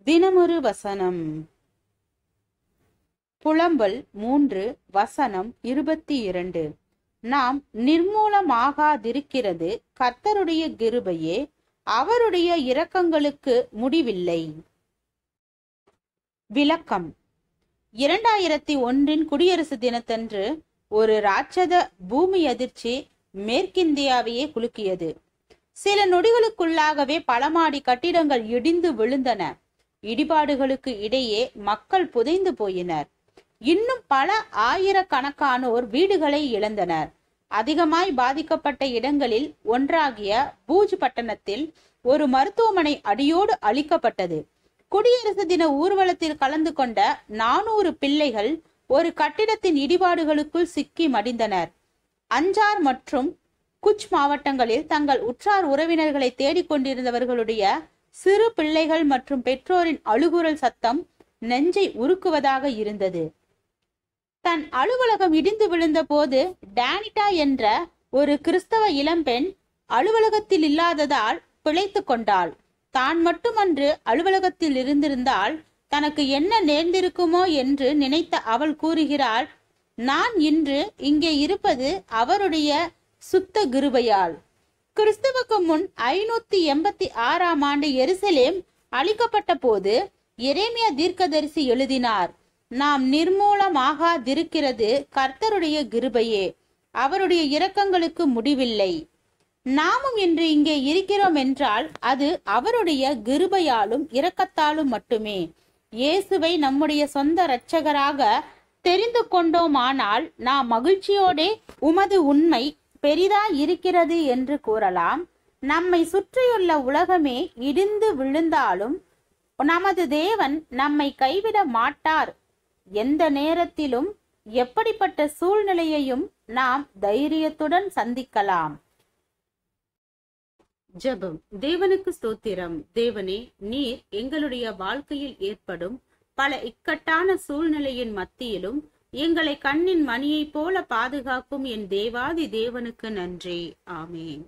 தினமொரு வசனம். புலம்பல் 3 வசனம் 22. நாம் நிர்மூலமாகாதிருக்கிறது கர்த்தருடைய கிருபையே, அவருடைய இரக்கங்களுக்கு முடிவில்லை. விளக்கம். 2001 குடியரசு தினத்தன்று ஒரு ராட்சத பூமி அதிர்ச்சி மேற்கிந்தியாவையே குலுக்கியது. சில நொடிகளுக்குள்ளாகவே பல மாடி கட்டிடங்கள் இடிந்து விழுந்தன. இடிபாடுகளுக்கு இடையே மக்கள் புதைந்து போயினர். இன்னும் பல ஆயிரக்கணக்கானோர் வீடுகளை இழந்தனர். அதிகமாய் பாதிக்கப்பட்ட இடங்களில் ஒன்றாகிய பூஜ் பட்டணத்தில் ஒரு மருத்துவமனை அடியோடு அழிக்கப்பட்டது. குடியரசு தின ஊர்வலத்தில் கலந்து கொண்ட 400 பிள்ளைகள் ஒரு கட்டிடத்தின் இடிபாடுகளுக்குள் சிக்கி மடிந்தனர். அஞ்சார் மற்றும் குச் மாவட்டங்களில் தங்கள் உற்றார் உறவினர்களை தேடிக்கொண்டிருந்தவர்களுடைய சிறு பிள்ளைகள் மற்றும் பெற்றோரின் அழுகுரல் சத்தம் நெஞ்சை உருக்குவதாக இருந்தது. தன் அலுவலகம் இடிந்து விழுந்த போது டானிட்டா என்ற ஒரு கிறிஸ்தவ இளம்பெண் அலுவலகத்தில் இல்லாததால் பிழைத்து கொண்டாள். தான் மட்டுமன்று அலுவலகத்தில் இருந்திருந்தால் தனக்கு என்ன நேர்ந்திருக்குமோ என்று நினைத்த அவள் கூறுகிறாள், நான் இன்று இங்கே இருப்பது அவருடைய சுத்த கிருபையால். கிறிஸ்துவுக்கு முன் 586ஆம் ஆண்டு எருசலேம் அழிக்கப்பட்ட போது எரேமியா தீர்க்கதரிசி எழுதினார், நாம் நிர்மூலமாகாதிருக்கிறது கர்த்தருடைய கிருபையே, அவருடைய இரக்கங்களுக்கு முடிவில்லை. நாமும் இன்று இங்கே இருக்கிறோம் என்றால் அது அவருடைய கிருபையாலும் இரக்கத்தாலும் மட்டுமே. இயேசுவை நம்முடைய சொந்த இரட்சகராக தெரிந்து கொண்டோமானால் நாம் மகிழ்ச்சியோடே உமது உண்மை பெரிதா இருக்கிறது என்று கூறலாம். நம்மை சுற்றியுள்ள உலகமே இடிந்து விழுந்தாலும் நமது தேவன் நம்மை கைவிட மாட்டார். எந்த நேரத்திலும் எப்படிப்பட்ட சூழ்நிலையையும் நாம் தைரியத்துடன் சந்திக்கலாம். ஜெபம். தேவனுக்கு ஸ்தோத்திரம். தேவனே, நீர் எங்களுடைய வாழ்க்கையில் ஏற்படும் பல இக்கட்டான சூழ்நிலையின் மத்தியிலும் எங்களை கண்ணின் மணியைப் போல பாதுகாக்கும் என் தேவாதி தேவனுக்கு நன்றி. ஆமென்.